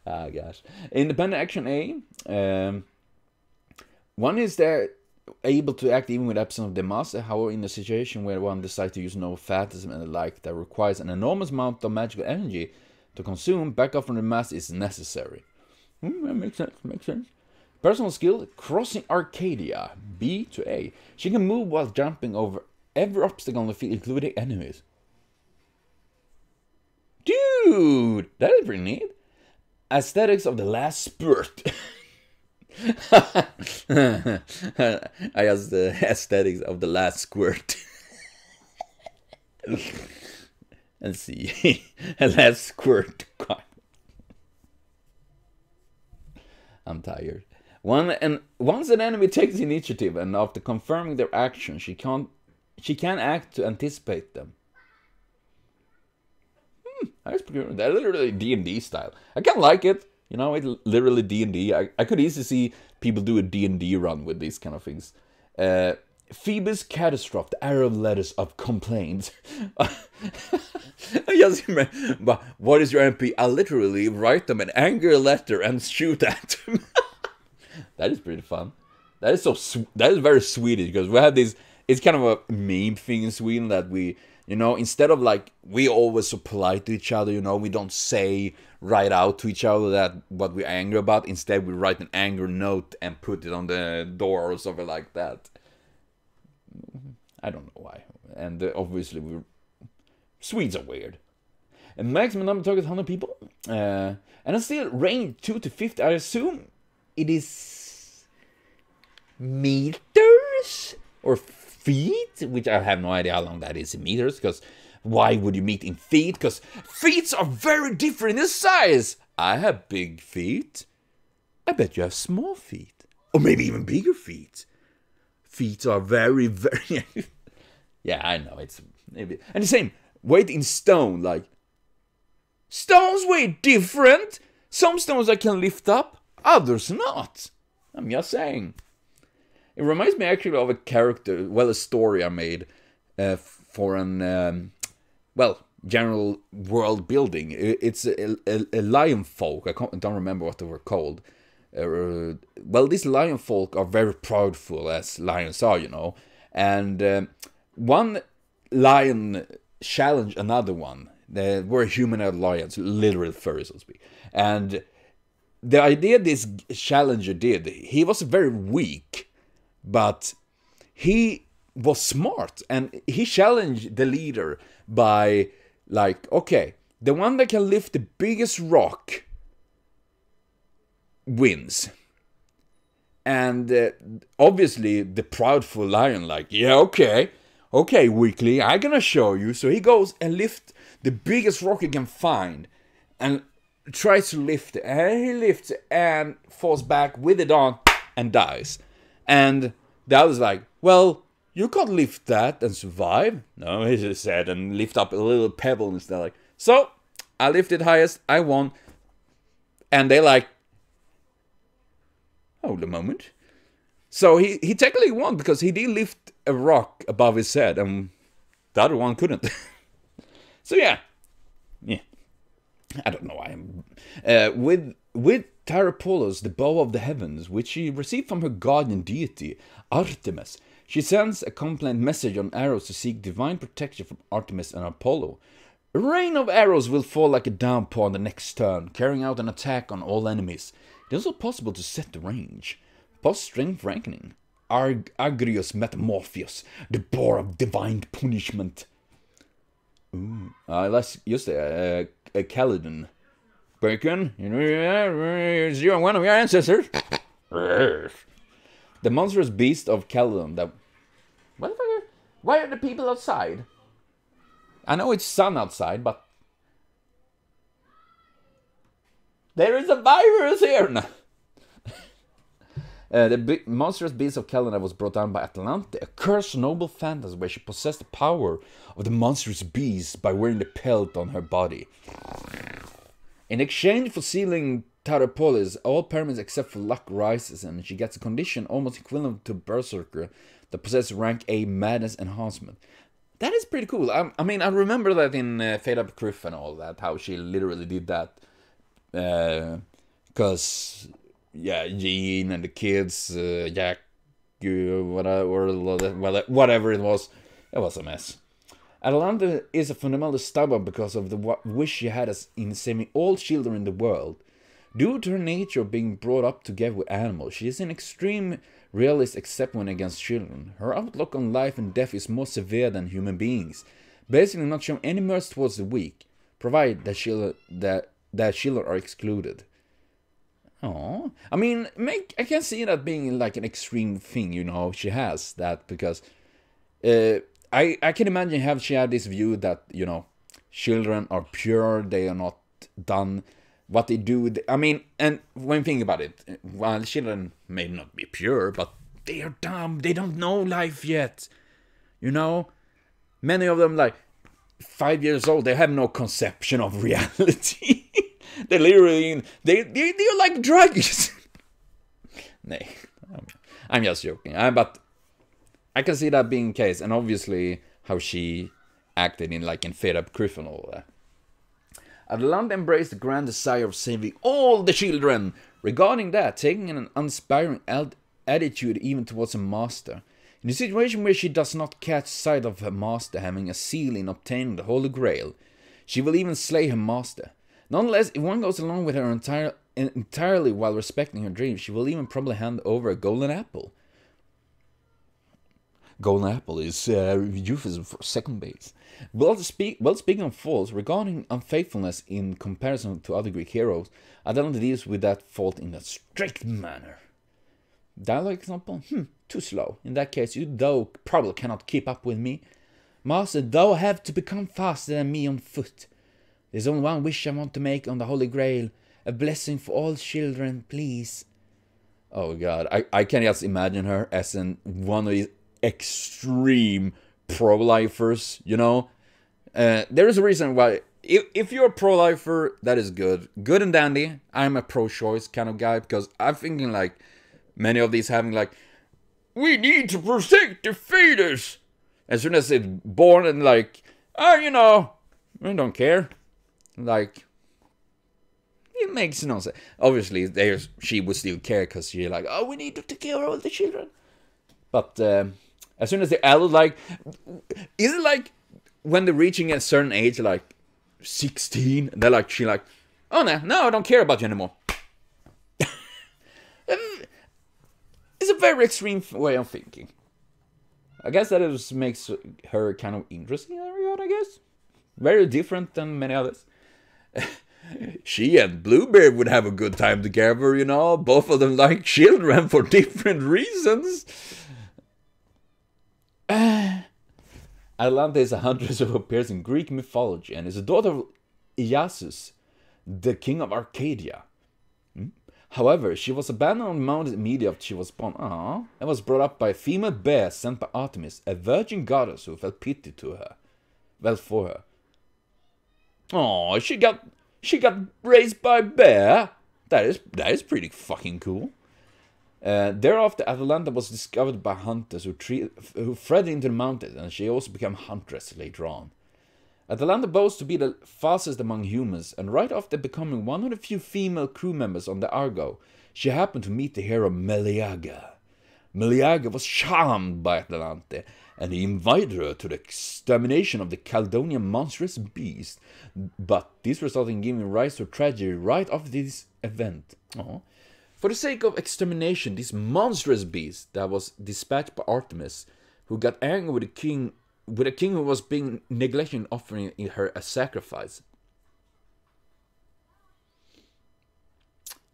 Ah, gosh. Independent action A. One is there able to act even with absence of the master. However, in a situation where one decides to use no phantasm and the like that requires an enormous amount of magical energy to consume, backup from the master is necessary. That makes sense. Makes sense. Personal skill: Crossing Arcadia. B to A. She can move while jumping over every obstacle on the field, including enemies. Dude, that is pretty neat. Aesthetics of the last spurt. I asked the aesthetics of the last squirt. Let's see. Last squirt. I'm tired. Once an enemy takes initiative and after confirming their action, she can act to anticipate them. That's pretty good. That's literally D&D style. I kind of like it. You know, it's literally D&D. I could easily see people do a D&D run with these kind of things. Phoebus Catastrophe, the arrow of letters of complaints. Yes, but what is your MP? I literally write them an angry letter and shoot at them. That is pretty fun. That is that is very Swedish, because we have this. It's kind of a meme thing in Sweden that we, you know, instead of like, we always so polite to each other, you know, we don't say right out to each other that what we're angry about. Instead, we write an angry note and put it on the door or something like that. I don't know why. And obviously, Swedes are weird. And maximum number of targets 100 people. And it's still range 2 to 50. I assume it is meters or feet, which I have no idea how long that is in meters, because why would you meet in feet? Because feet are very different in size. I have big feet. I bet you have small feet. Or maybe even bigger feet. Feet are very, very... Yeah, I know, it's maybe... And the same, weight in stone, like... Stones weigh different! Some stones I can lift up, others not. I'm just saying. It reminds me actually of a character, well, a story I made for an, general world building. It's a lion folk. I don't remember what they were called. These lion folk are very proudful, as lions are, you know. And one lion challenged another one. They were humanoid lions, literal furry, so to speak. And the idea this challenger did, he was very weak, but he was smart, and he challenged the leader by, like, okay, the one that can lift the biggest rock wins. And obviously the proudful lion, like, yeah, okay, weakly, I'm gonna show you. So he goes and lifts the biggest rock he can find and tries to lift it, and he lifts it and falls back with it on and dies. And the other's like, well, you can't lift that and survive. No, he just said, and lift up a little pebble instead. Like, so I lifted highest, I won. And they like, hold a moment. So he technically won because he did lift a rock above his head, and the other one couldn't. So yeah, I don't know why. With Tarapolos, the bow of the heavens, which she received from her guardian deity, Artemis, she sends a complaint message on arrows to seek divine protection from Artemis and Apollo. A rain of arrows will fall like a downpour on the next turn, carrying out an attack on all enemies. It is also possible to set the range. Post strength ranking. Agrius Metamorpheus, the boar of divine punishment. Let's use a Caledon. Bacon, is you one of your ancestors? The monstrous beast of Caledon. Why are the people outside? I know it's sun outside, but there is a virus here. No. The monstrous beast of Caledon was brought down by Atalante, a cursed noble fantasy where she possessed the power of the monstrous beast by wearing the pelt on her body. In exchange for sealing Tauropolis, all pyramids except for luck rises, and she gets a condition almost equivalent to Berserker that possesses rank A madness enhancement. That is pretty cool. I mean, I remember that in Fade Up Criff and all that, how she literally did that. Because, yeah, Jean and the kids, Jack, whatever it was a mess. Atalante is a fundamentally stubborn because of the wish she had in saving all children in the world. Due to her nature of being brought up together with animals, she is an extreme realist except when against children. Her outlook on life and death is more severe than human beings, basically not showing any mercy towards the weak, provided that children are excluded. Oh, I mean, I can see that being like an extreme thing, you know, she has that, because I can imagine she had this view that, you know, children are pure, they are not done what they do. I mean, and when you think about it, while children may not be pure, but they are dumb, they don't know life yet, you know? Many of them, like, 5 years old, they have no conception of reality. They literally, they're like drugs. Nay, I'm just joking. But I can see that being the case, and obviously how she acted in Fade Up Criff and all that. Atalante embraced the grand desire of saving all the children. Regarding that, taking an uninspiring attitude even towards her master. In a situation where she does not catch sight of her master having a seal in obtaining the Holy Grail, she will even slay her master. Nonetheless, if one goes along with her entirely while respecting her dreams, she will even probably hand over a golden apple. Golden apple is euphemism for second base. Well, speaking of faults, regarding unfaithfulness in comparison to other Greek heroes, Atalante deals with that fault in a strict manner. Dialogue example? Too slow. In that case, you thou probably cannot keep up with me. Master, thou have to become faster than me on foot. There's only one wish I want to make on the Holy Grail. A blessing for all children, please. Oh god, I can just imagine her as one of these extreme pro-lifers, you know? There is a reason why, if you're a pro-lifer, that is good. Good and dandy. I'm a pro-choice kind of guy, because I'm thinking like, many of these having like, we need to protect the fetus! As soon as it's born and like, oh, you know, I don't care. Like, it makes no sense. Obviously, she would still care, because she's like, oh, we need to take care of all the children. But as soon as they're adult, like, is it like when they're reaching a certain age, like 16, they're like, she's like, oh no, I don't care about you anymore. It's a very extreme way of thinking. I guess that makes her kind of interesting in that regard, I guess. Very different than many others. She and Bluebeard would have a good time together, you know. Both of them like children for different reasons. Atalante is a huntress who appears in Greek mythology and is the daughter of Iasus, the king of Arcadia. However, she was abandoned on the mountain immediately after she was born, and was brought up by a female bear sent by Artemis, a virgin goddess who felt pity for her. Oh, she got raised by a bear. That is pretty fucking cool. Thereafter, Atalanta was discovered by hunters who fled into the mountains, and she also became huntress later on. Atalanta boasts to be the fastest among humans, and right after becoming one of the few female crew members on the Argo, she happened to meet the hero Meleager. Meleager was charmed by Atalante, and he invited her to the extermination of the Caledonian monstrous beast. But this resulted in giving rise to a tragedy right after this event. For the sake of extermination, this monstrous beast that was dispatched by Artemis, who got angry with a king who was being neglecting offering her a sacrifice.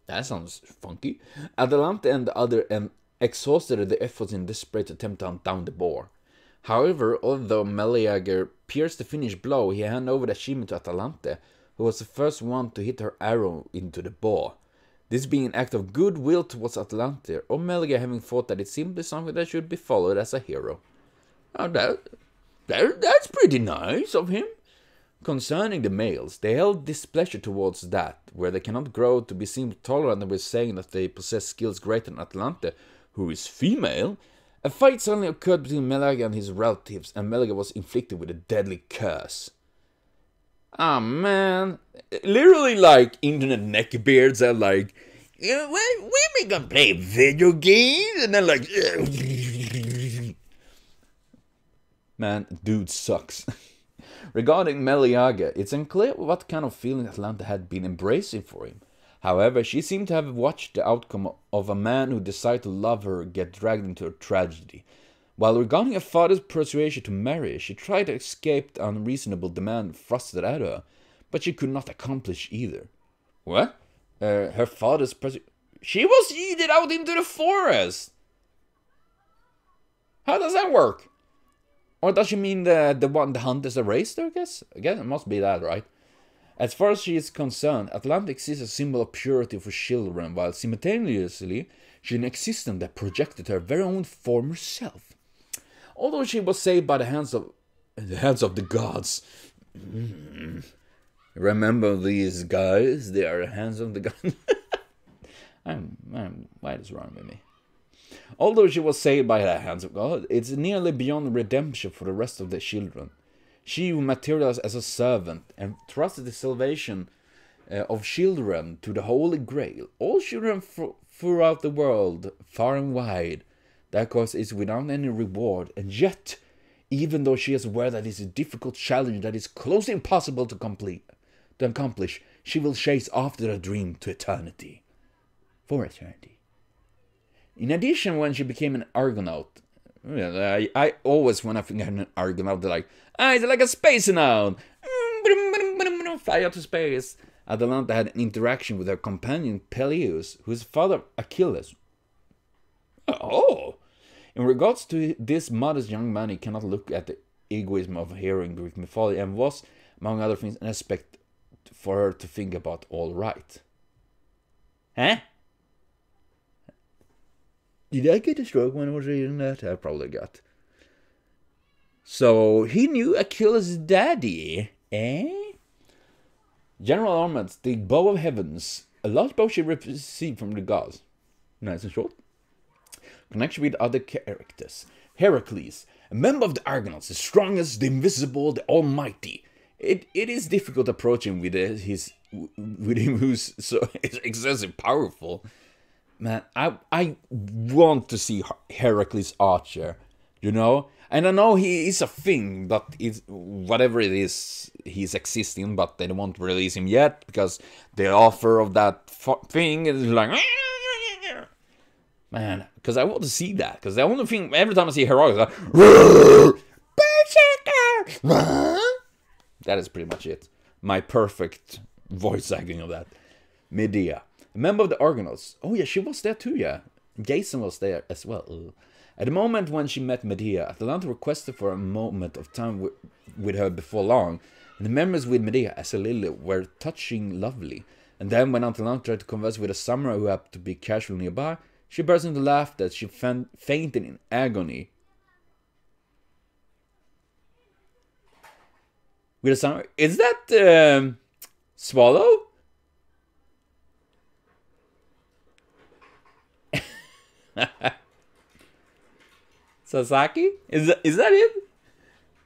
That sounds funky. Atalante and the other exhausted the efforts in desperate attempt to hunt down the boar. However, although Meleager pierced the finished blow, he handed over the achievement to Atalante, who was the first one to hit her arrow into the boar. This being an act of goodwill towards Atalante, or Meleager having thought that it's simply something that should be followed as a hero. Oh, that's pretty nice of him. Concerning the males, they held displeasure towards that, where they cannot grow to be seen tolerant with saying that they possess skills greater than Atalante, who is female. A fight suddenly occurred between Meleager and his relatives, and Meleager was inflicted with a deadly curse. Ah, man. Literally, like, internet neckbeards are like, we're gonna play video games, and then like, man, dude sucks. Regarding Meleager, it's unclear what kind of feeling Atalante had been embracing for him. However, she seemed to have watched the outcome of a man who decided to love her get dragged into a tragedy. While regarding her father's persuasion to marry, she tried to escape the unreasonable demand thrusted at her, but she could not accomplish either. What? Her father's persuasion? She was yeeted out into the forest! How does that work? Or does she mean the hunters erased her, I guess? I guess it must be that, right? As far as she is concerned, Atalante exists as a symbol of purity for children, while simultaneously she is an existence that projected her very own former self. Although she was saved by the hands of the gods. Remember these guys? They are the hands of the gods. Why is wrong with me? Although she was saved by the hands of God, it's nearly beyond redemption for the rest of the children. She who materialized as a servant and trusted the salvation of children to the Holy Grail. All children throughout the world, far and wide. That cause is without any reward, and yet, even though she is aware that it's a difficult challenge that is close to impossible to accomplish, she will chase after the dream to eternity. For eternity. In addition, when she became an Argonaut, I always, when I think of an Argonaut, they're like, it's like a space noun. Fly up to space. Atalante had an interaction with her companion Peleus, whose father Achilles. Oh! In regards to this modest young man, he cannot look at the egoism of a hero in Greek mythology, and was, among other things, an aspect for her to think about all right. Huh? Did I get a stroke when I was reading that? I probably got. So, he knew Achilles' daddy, eh? General Armament, the bow of heavens, a large bow she received from the gods. Nice and short. Connection with other characters. Heracles, a member of the Argonauts, the strongest, the invisible, the almighty. It is difficult approaching with him who's so excessively powerful. Man, I want to see Heracles Archer, you know? And I know he is a thing, but it's whatever it is, he's existing, but they don't want to release him yet, because the offer of that thing is like... Man, because I want to see that, because the only thing, every time I see Heracles, that is pretty much it. My perfect voice acting of that. Medea. A member of the Argonauts. Oh yeah, she was there too, yeah. Jason was there as well. At the moment when she met Medea, Atalante requested for a moment of time with her before long, and the memories with Medea as a lily were touching lovely. And then when Atalante tried to converse with a samurai who happened to be casually nearby, she burst into laughter as she fainted in agony. With a samurai? Is that Swallow? Sasaki? Is that it?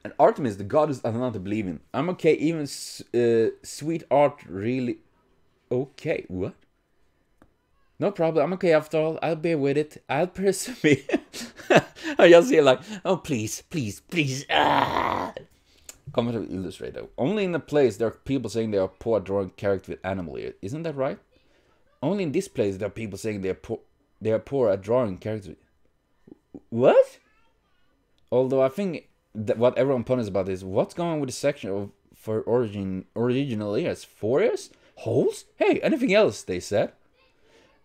And Artemis, the goddess Atalante believe in. I'm okay, even sweet art really... Okay, what? No problem. I'm okay after all. I'll bear with it. I'll persevere. I just hear like, oh please, please, please. Comment of illustrator. Only in a place there are people saying they are poor at drawing character with animal ears. Isn't that right? Only in this place there are people saying they are poor at drawing characters. What? Although I think that what everyone ponders about is what's going on with the section of for original ears? 4 ears? Holes? Hey, anything else? They said.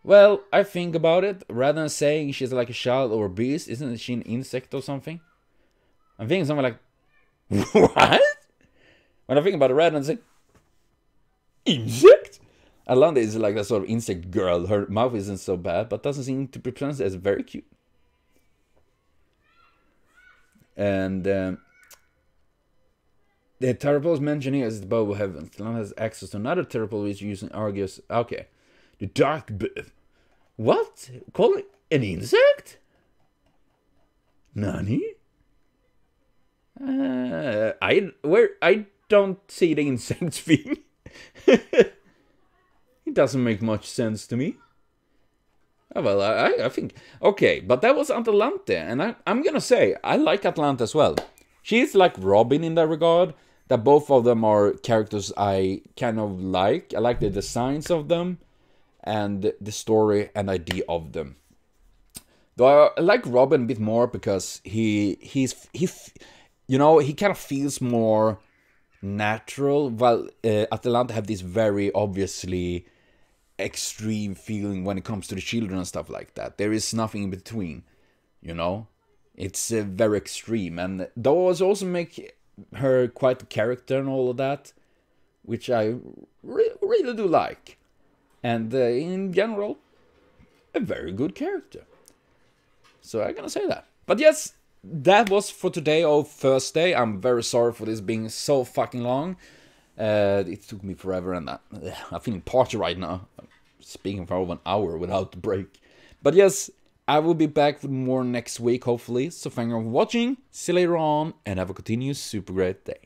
Well, I think about it. Rather than saying she's like a child or a beast, isn't she an insect or something? I'm thinking something like, what? When I think about it, rather than saying, insect? Atalante is like that sort of insect girl. Her mouth isn't so bad, but doesn't seem to be pronounced as very cute. And the Terrapul's mentioned here is the bow of heaven. Atalante has access to another Terrapul which using Argus. Okay. The dark bird. What? Call it an insect? Nani? I don't see the insect thing. It doesn't make much sense to me. Oh, well, I think... Okay, but that was Atalante, and I'm gonna say, I like Atalante as well. She's like Robin in that regard, that both of them are characters I kind of like. I like the designs of them, and the story and idea of them. Though I like Robin a bit more because he kind of feels more natural, while Atalante have this very obviously extreme feeling when it comes to the children and stuff like that. There is nothing in between, It's very extreme, and those also make her quite a character and all of that, which I really do like. And in general, a very good character. So I'm gonna say that. But yes, that was for today of Thursday. I'm very sorry for this being so fucking long. It took me forever, and I'm feeling parched right now. I'm speaking for over an hour without a break. But yes, I will be back with more next week, hopefully. So thank you for watching. See you later on, and have a continuous super great day.